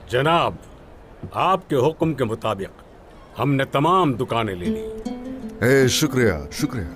जनाब, आपके हुक्म के मुताबिक हमने तमाम दुकानें ले ली। शुक्रिया शुक्रिया।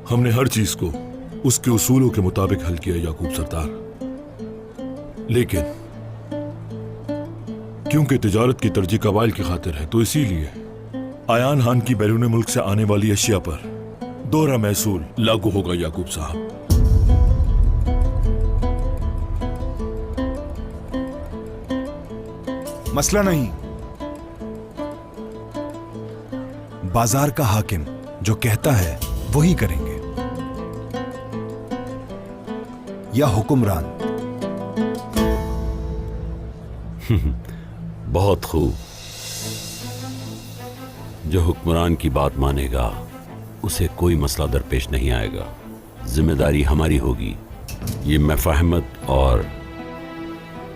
हमने हर चीज को उसके उसूलों के मुताबिक हल किया याकूब सरदार, लेकिन क्योंकि तिजारत की तरजीह कबाइल की खातिर है तो इसीलिए आयान खान की बैरून मुल्क से आने वाली अशिया पर दोहरा महसूल लागू होगा याकूब साहब। मसला नहीं, बाजार का हाकिम जो कहता है वही करेंगे, या हुक्मरान। बहुत खूब। जो हुक्मरान की बात मानेगा उसे कोई मसला दरपेश नहीं आएगा। जिम्मेदारी हमारी होगी। ये मफाहमत और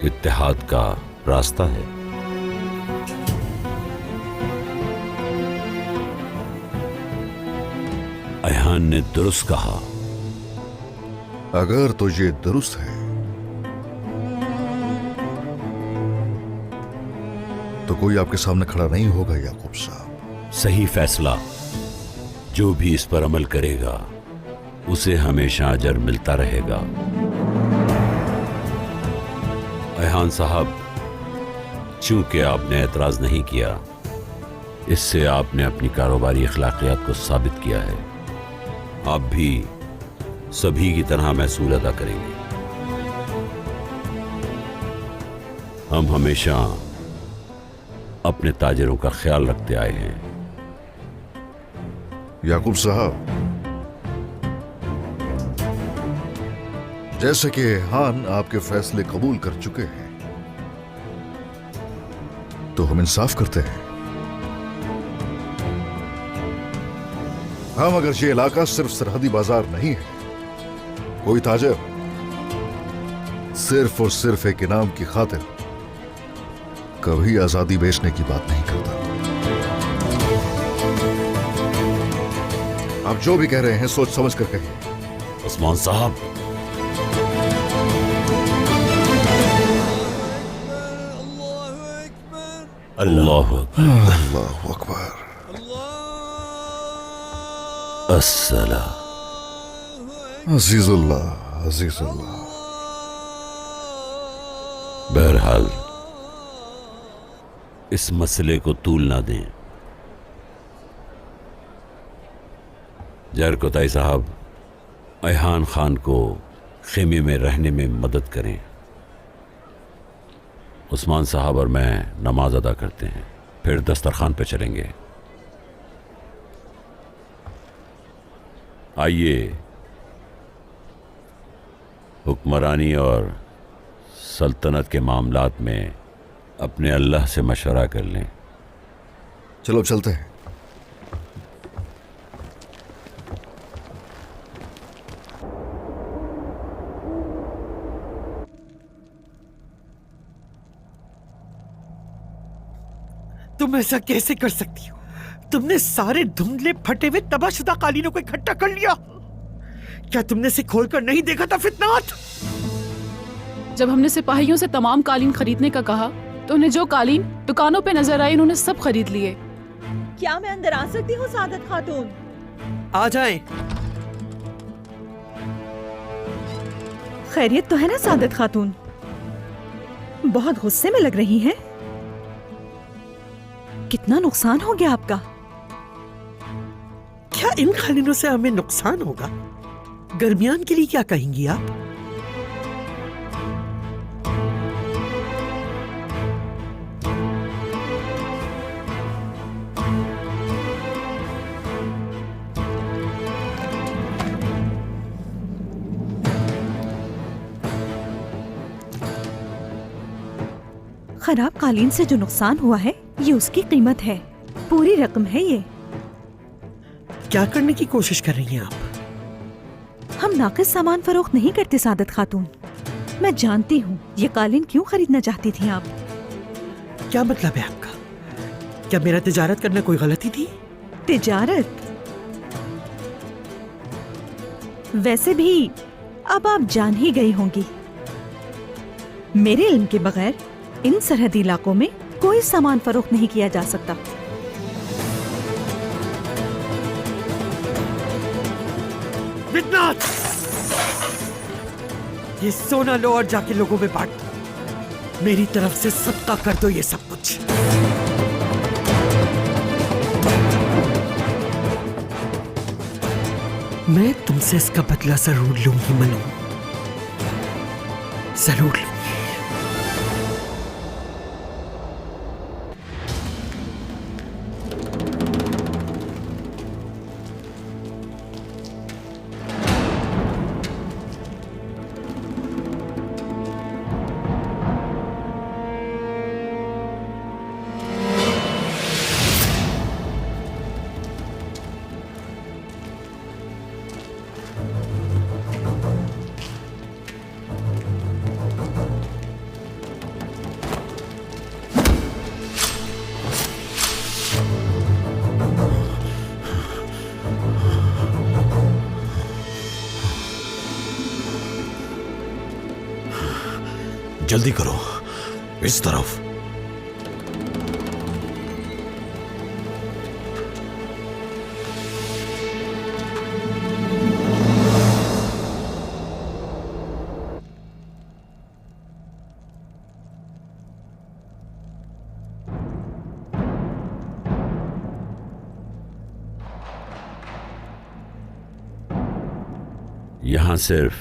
इत्तेहाद का रास्ता है। अयहान ने दुरुस्त कहा। अगर तो ये दुरुस्त है तो कोई आपके सामने खड़ा नहीं होगा याकूब साहब। सही फैसला जो भी इस पर अमल करेगा उसे हमेशा अजर मिलता रहेगा। अयहान साहब, चूंकि आपने एतराज नहीं किया, इससे आपने अपनी कारोबारी अखलाकियात को साबित किया है। आप भी सभी की तरह महसूल अदा करेंगे। हम हमेशा अपने ताजिरों का ख्याल रखते आए हैं। याकूब साहब, जैसे कि हान आपके फैसले कबूल कर चुके हैं तो हम इंसाफ करते हैं। हम अगर ये इलाका सिर्फ सरहदी बाजार नहीं है, कोई ताजिर सिर्फ और सिर्फ एक इनाम की खातिर कभी आजादी बेचने की बात नहीं करता। आप जो भी कह रहे हैं सोच समझ कर कहिए। उस्मान साहब, अल्लाह अल्लाहु अकबर। अस्सलाम। अजीजुल्लाह अजीजुल्लाह। बहरहाल इस मसले को तूल ना दें। जरकोताई साहब, अयहान खान को खेमे में रहने में मदद करें। उस्मान साहब और मैं नमाज अदा करते हैं, फिर दस्तरखान पे चलेंगे। आइए हुक्मरानी और सल्तनत के मामलात में अपने अल्लाह से मशवरा कर लें। चलो चलते हैं। तुम ऐसा कैसे कर सकती हो? तुमने सारे धुंधले फटे हुए तबाहशुदा कालीनों को इकट्ठा कर लिया। क्या तुमने इसे खोलकर नहीं देखा था फितनात? जब हमने सिपाहियों से तमाम कालीन खरीदने का कहा तो उन्हें जो कालीन दुकानों पे नजर आए उन्होंने सब खरीद लिए। क्या मैं अंदर आ सकती हूँ सादत खातून? आ जाएं। खैरियत तो है ना सादत खातून? बहुत गुस्से में लग रही हैं। कितना नुकसान हो गया आपका? क्या इन कालीनों से हमें नुकसान होगा? गर्मियान के लिए क्या कहेंगी आप? खराब कालीन से जो नुकसान हुआ है ये उसकी कीमत है, पूरी रकम है ये। क्या करने की कोशिश कर रही हैं आप? हम नाकिस सामान फरोख्त नहीं करते सादत खातून। मैं जानती हूँ ये कालीन क्यों खरीदना चाहती थी आप। क्या मतलब है आपका? क्या मेरा तिजारत करना कोई गलती थी? तिजारत? वैसे भी अब आप जान ही गई होंगी, मेरे इल्म के बगैर इन सरहदी इलाकों में कोई सामान फरोख्त नहीं किया जा सकता। विदनाथ, ये सोना लो और जाके लोगों में बांट दो। मेरी तरफ से सदका कर दो ये सब कुछ। मैं तुमसे इसका बदला जरूर लूंगी मनु, जरूर लूंगी। जल्दी करो, इस तरफ। यहां सिर्फ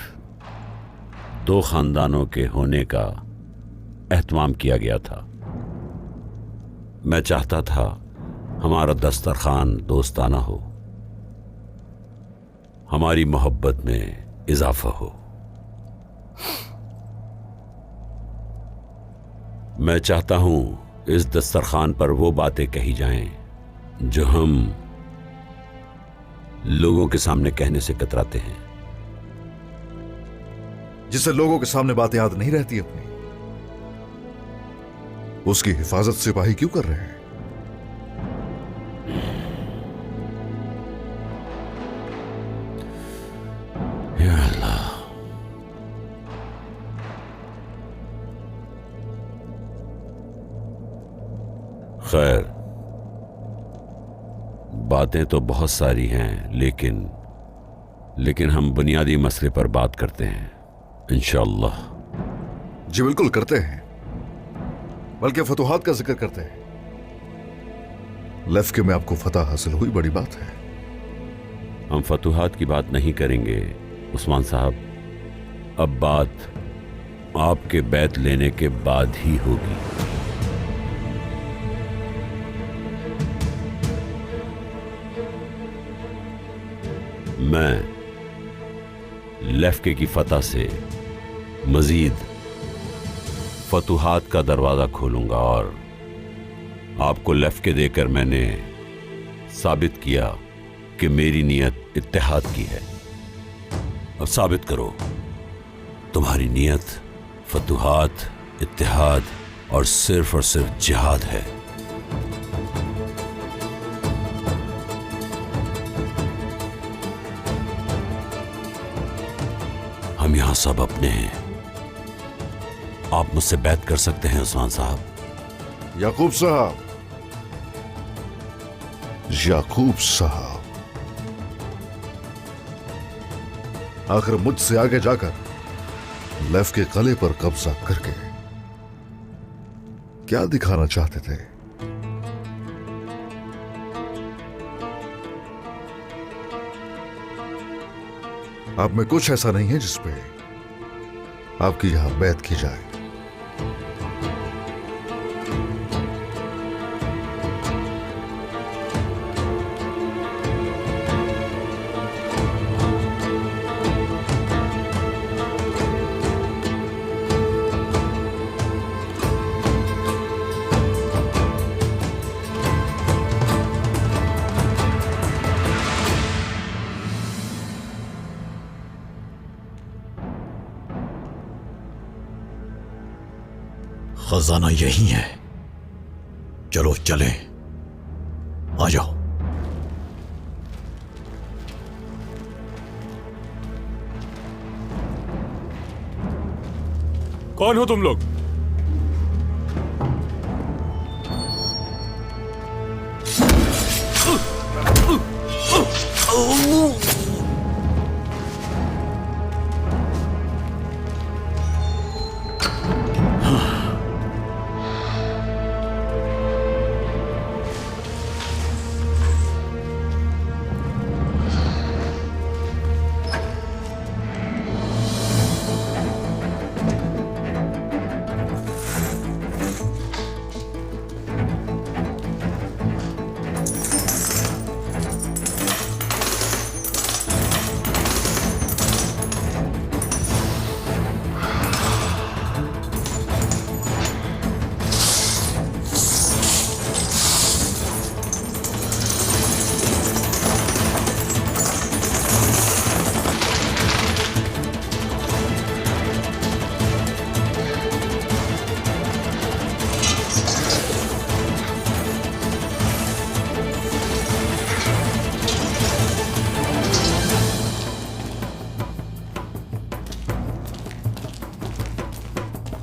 2 खानदानों के होने का एहतमाम किया गया था। मैं चाहता था हमारा दस्तरखान दोस्ताना हो, हमारी मोहब्बत में इजाफा हो। मैं चाहता हूं इस दस्तरखान पर वो बातें कही जाएं जो हम लोगों के सामने कहने से कतराते हैं। जिससे लोगों के सामने बातें याद नहीं रहती अपनी, उसकी हिफाजत सिपाही क्यों कर रहे हैं? या अल्लाह, खैर, बातें तो बहुत सारी हैं, लेकिन हम बुनियादी मसले पर बात करते हैं इंशाअल्लाह। जी बिल्कुल करते हैं, बल्कि फतुहात का जिक्र करते हैं। लफ्के में आपको फतह हासिल हुई, बड़ी बात है। हम फतुहात की बात नहीं करेंगे उस्मान साहब, अब बात आपके बैत लेने के बाद ही होगी। मैं लफ्के की फतह से मजीद फतुहात का दरवाजा खोलूंगा और आपको लफ्के देकर मैंने साबित किया कि मेरी नीयत इत्तेहाद की है। अब साबित करो तुम्हारी नीयत फतुहात, इत्तेहाद और सिर्फ जिहाद है। हम यहां सब अपने हैं। आप मुझसे बैत कर सकते हैं उस्मान साहब। याकूब साहब, याकूब साहब, आखिर मुझसे आगे जाकर लेफ के गले पर कब्जा करके क्या दिखाना चाहते थे? आप में कुछ ऐसा नहीं है जिसपे आपकी यहां बैत की जाए। खजाना यही है, चलो चलें, आ जाओ। कौन हो तुम लोग?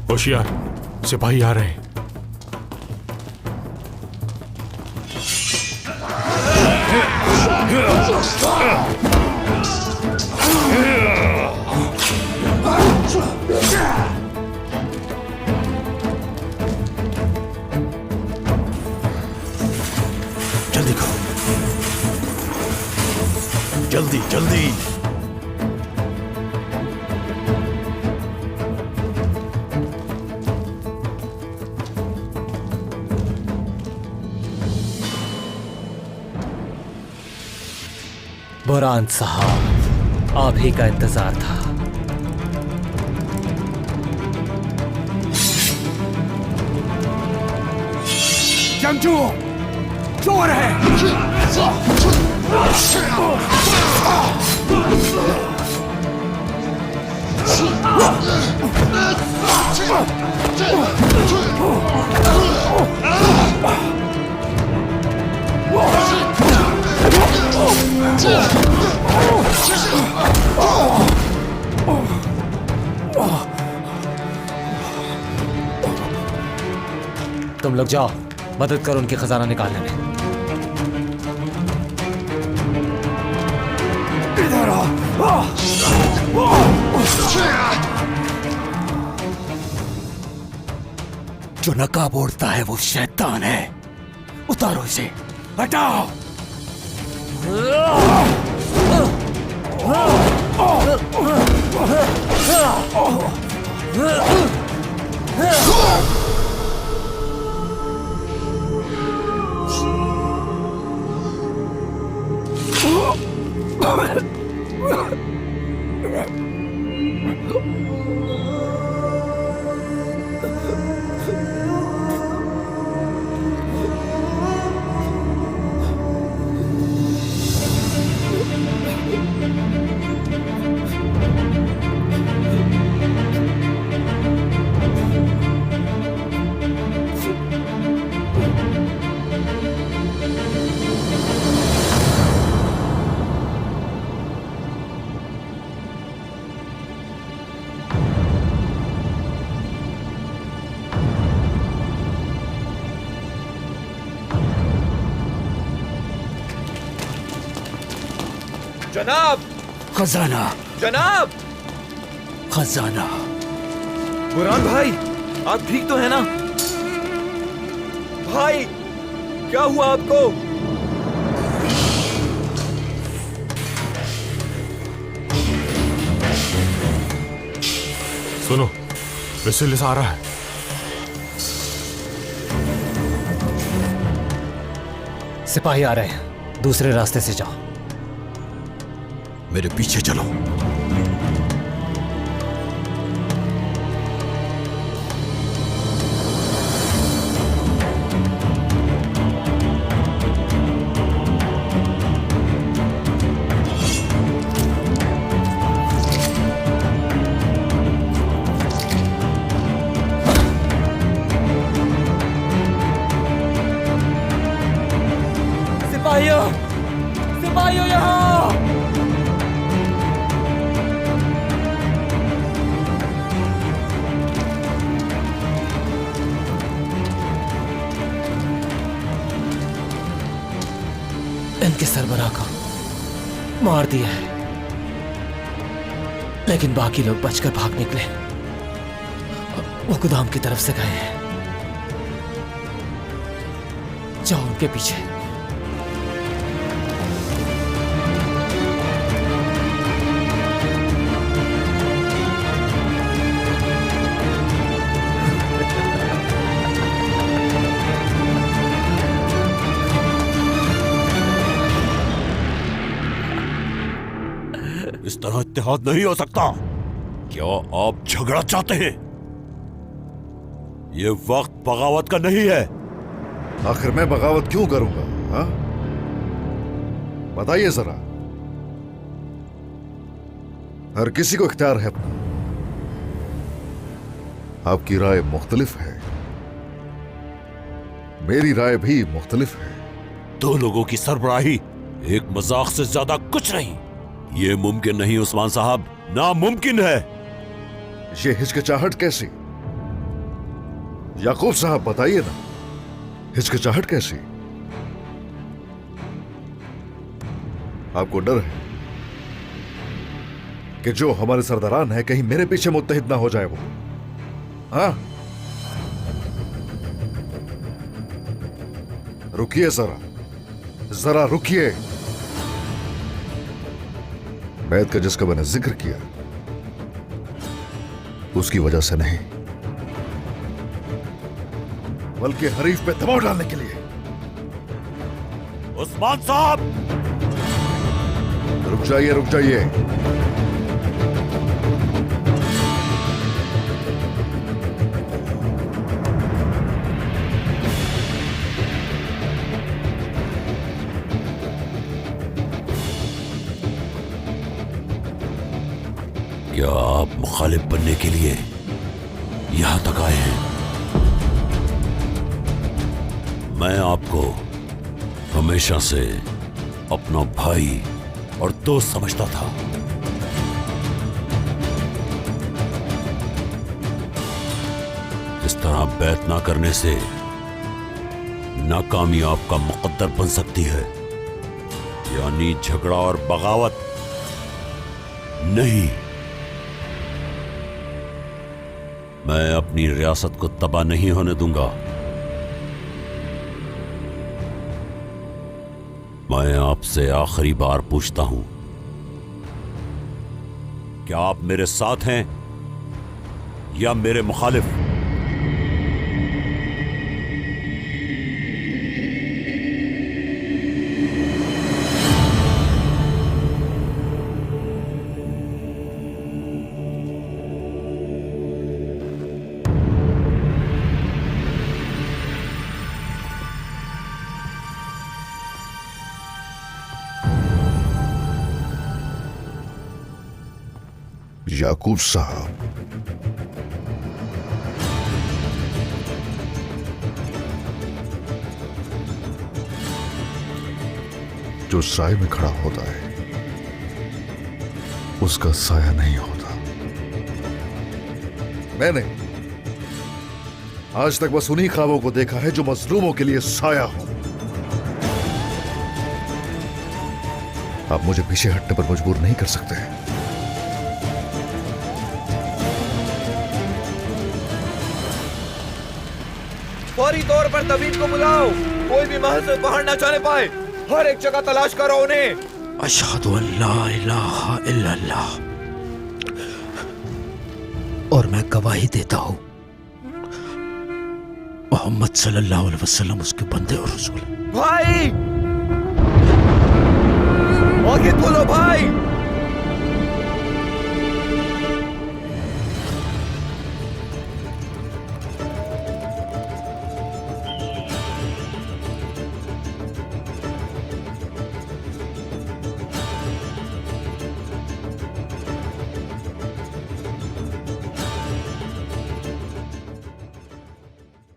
होशियार, सिपाही आ रहे हैं। जल्दी करो, जल्दी जल्दी। बुरहान साहब, आप ही का इंतजार था। जंगजुओ, चोर है। तुम लोग जाओ, मदद करो उनकी खजाना निकालने में। इधर आओ। जो नकाब ओढ़ता है वो शैतान है। उतारो इसे, हटाओ। जनाब, खजाना, जनाब। खजाना। बुरहान भाई, आप ठीक तो है ना? भाई, क्या हुआ आपको? सुनो, विसिल आ रहा है। सिपाही आ रहे हैं, दूसरे रास्ते से जाओ। मेरे पीछे चलो। सिपाहियों, सिपाहियों यहाँ! इनके सरबराह को मार दिया है, लेकिन बाकी लोग बचकर भाग निकले। वो गोदाम की तरफ से गए हैं। जाओ उनके पीछे। इस तरह इत्तेहाद नहीं हो सकता। क्या आप झगड़ा चाहते हैं? ये वक्त बगावत का नहीं है। आखिर मैं बगावत क्यों करूंगा? हाँ, बताइए जरा। हर किसी को इख्तियार है अपना। आपकी राय मुख्तलिफ है, मेरी राय भी मुख्तलिफ है। दो लोगों की सरबराही एक मजाक से ज्यादा कुछ नहीं। ये मुमकिन नहीं उस्मान साहब, नामुमकिन है। ये हिचकिचाहट कैसी? याकूब साहब बताइए ना, हिचकिचाहट कैसी? आपको डर है कि जो हमारे सरदारान है कहीं मेरे पीछे मुत्तहिद ना हो जाए वो? हाँ, रुकिए जरा, जरा रुकिए। बैत का जिसका मैंने जिक्र किया उसकी वजह से नहीं, बल्कि हरीफ पे दबाव डालने के लिए। उस्मान साहब, रुक जाइए, रुक जाइए। क्या आप मुखालिफ बनने के लिए यहां तक आए हैं? मैं आपको हमेशा से अपना भाई और दोस्त समझता था। इस तरह बैत ना करने से नाकामी आपका मुकद्दर बन सकती है, यानी झगड़ा और बगावत नहीं। मैं अपनी रियासत को तबाह नहीं होने दूंगा। मैं आपसे आखिरी बार पूछता हूं, क्या आप मेरे साथ हैं या मेरे मुखालिफ? याकूब साहब, जो साए में खड़ा होता है उसका साया नहीं होता। मैंने आज तक बस उन्हीं ख्वाबों को देखा है जो मजलूमों के लिए साया हो। आप मुझे पीछे हटने पर मजबूर नहीं कर सकते हैं। फौरी तौर पर तबीब को बुलाओ। कोई भी महल से बाहर ना जाने पाए। हर एक जगह तलाश करो उन्हें। अशहदु अल्ला इलाहा इल्लल्लाह, और मैं गवाही देता हूं मोहम्मद सल्लल्लाहु अलैहि वसल्लम उसके बंदे और रसूल। भाई, आगे खोलो भाई।